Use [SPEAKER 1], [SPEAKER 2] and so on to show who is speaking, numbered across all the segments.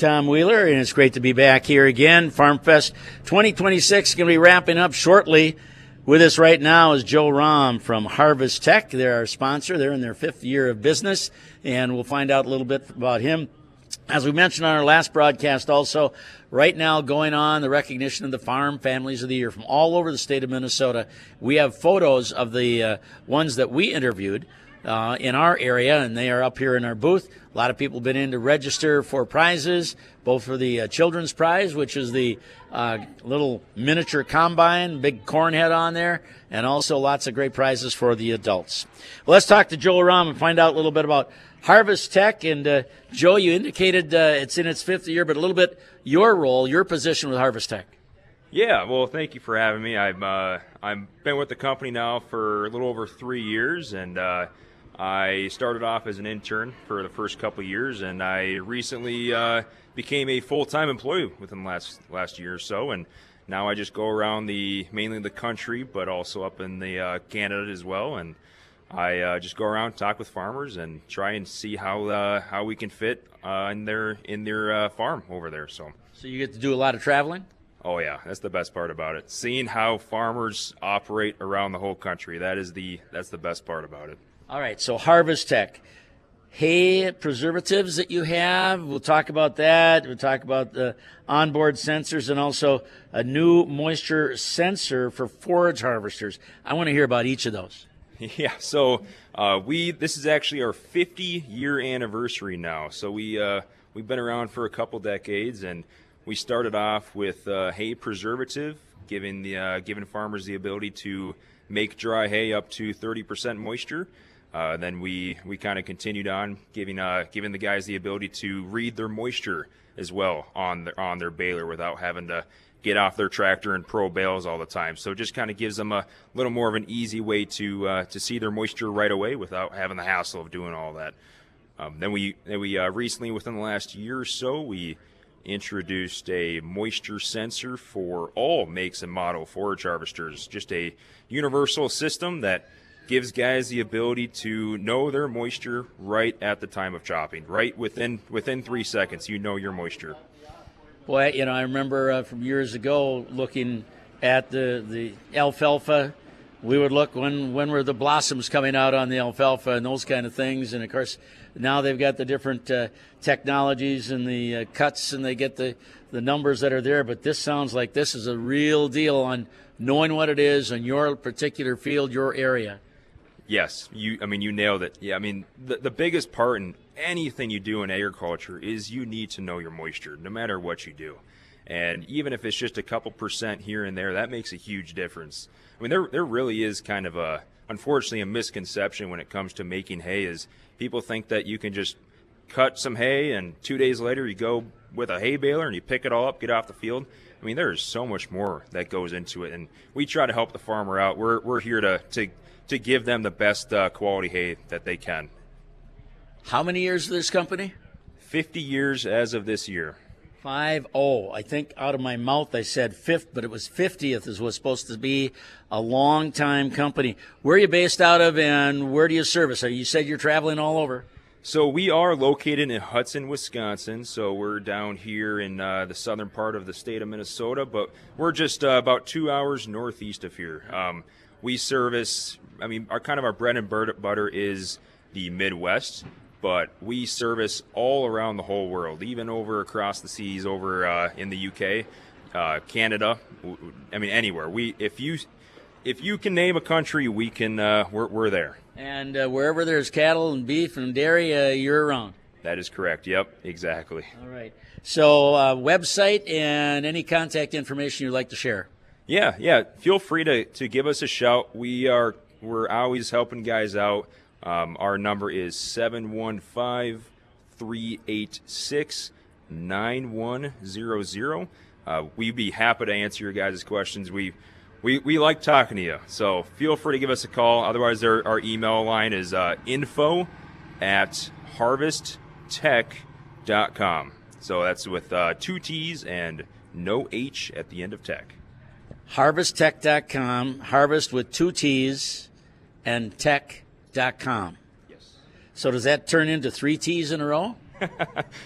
[SPEAKER 1] Tom Wheeler, and it's great to be back here again. Farmfest 2026 is going to be wrapping up shortly. With us right now is Joe Rahm from Harvest Tec. They're our sponsor. They're in their 5th year of business, and we'll find out a little bit about him. As we mentioned on our last broadcast also, right now going on the recognition of the Farm Families of the Year from all over the state of Minnesota. We have photos of the ones that we interviewed in our area, and they are up here in our booth. A lot of people have been in to register for prizes, both for the children's prize, which is the little miniature combine, big corn head on there, and also lots of great prizes for the adults. Well, let's talk to Joe Rahm and find out a little bit about Harvest Tec. And Joe, you indicated it's in its 5th year, but a little bit your role, your position with Harvest Tec.
[SPEAKER 2] Yeah, well, thank you for having me. I've been with the company now for a little over 3 years, and I started off as an intern for the first couple of years, and I recently became a full-time employee within the last year or so, and now I just go around mainly the country, but also up in the Canada as well, and I just go around, talk with farmers, and try and see how we can fit in their farm over there. So
[SPEAKER 1] you get to do a lot of traveling?
[SPEAKER 2] Oh yeah, that's the best part about it. Seeing how farmers operate around the whole country, that's the best part about it.
[SPEAKER 1] All right, so Harvest Tec. Hay preservatives that you have, we'll talk about that. We'll talk about the onboard sensors and also a new moisture sensor for forage harvesters. I want to hear about each of those.
[SPEAKER 2] Yeah, so this is actually our 50-year anniversary now. So we've been around for a couple decades, and we started off with hay preservative, giving farmers the ability to make dry hay up to 30% moisture. Then we kind of continued on giving the guys the ability to read their moisture as well on their baler without having to get off their tractor and pro bales all the time. So it just kind of gives them a little more of an easy way to see their moisture right away without having the hassle of doing all that. Then we recently, within the last year or so, we introduced a moisture sensor for all makes and model forage harvesters. Just a universal system that gives guys the ability to know their moisture right at the time of chopping, right within 3 seconds. You know your moisture.
[SPEAKER 1] Boy, I remember from years ago looking at the alfalfa. We would look when were the blossoms coming out on the alfalfa and those kind of things. And of course, now they've got the different technologies and the cuts, and they get the numbers that are there. But this sounds like this is a real deal on knowing what it is on your particular field, your area.
[SPEAKER 2] Yes, you nailed it. Yeah, the biggest part in anything you do in agriculture is you need to know your moisture, no matter what you do. And even if it's just a couple percent here and there, that makes a huge difference. There really is kind of unfortunately, a misconception when it comes to making hay is people think that you can just cut some hay and 2 days later you go with a hay baler and you pick it all up, get off the field. There's so much more that goes into it, and we try to help the farmer out. We're here to give them the best quality hay that they can.
[SPEAKER 1] How many years of this company?
[SPEAKER 2] 50 years as of this year.
[SPEAKER 1] 50. I think out of my mouth I said 5th, but it was 50th is what's supposed to be a long-time company. Where are you based out of, and where do you service? You said you're traveling all over.
[SPEAKER 2] So we are located in Hudson, Wisconsin. So we're down here in the southern part of the state of Minnesota, but we're just about 2 hours northeast of here. We service, our bread and butter is the Midwest, but we service all around the whole world, even over across the seas, over in the UK, Canada, anywhere. If you can name a country, we can. We're there.
[SPEAKER 1] And wherever there's cattle and beef and dairy, you're around.
[SPEAKER 2] That is correct. Yep, exactly.
[SPEAKER 1] All right. So website and any contact information you'd like to share.
[SPEAKER 2] Yeah. Feel free to give us a shout. We're always helping guys out. Our number is 715-386-9100. We'd be happy to answer your guys' questions. We like talking to you, so feel free to give us a call. Otherwise, our email line is info@harvesttec.com. So that's with 2 T's and no H at the end of tech.
[SPEAKER 1] harvesttec.com, harvest with 2 T's and tech.com.
[SPEAKER 2] Yes.
[SPEAKER 1] So does that turn into 3 T's in a row?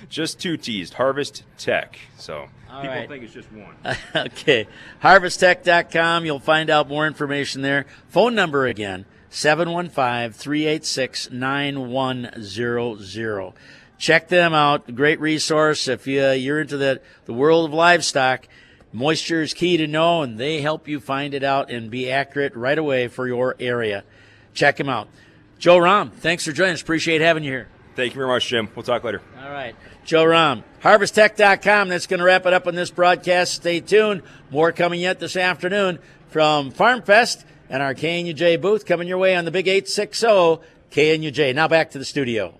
[SPEAKER 2] Just 2 T's, Harvest Tec. So people
[SPEAKER 1] right.
[SPEAKER 2] think it's just one.
[SPEAKER 1] Okay. harvesttec.com. You'll find out more information there. Phone number again, 715-386-9100. Check them out. Great resource. If you're into the world of livestock, moisture is key to know, and they help you find it out and be accurate right away for your area. Check them out. Joe Rahm, thanks for joining us. Appreciate having you here.
[SPEAKER 2] Thank you very much, Jim. We'll talk later.
[SPEAKER 1] All right. Joe Rahm, harvesttec.com. That's going to wrap it up on this broadcast. Stay tuned. More coming yet this afternoon from Farmfest and our KNUJ booth coming your way on the Big 860 KNUJ. Now back to the studio.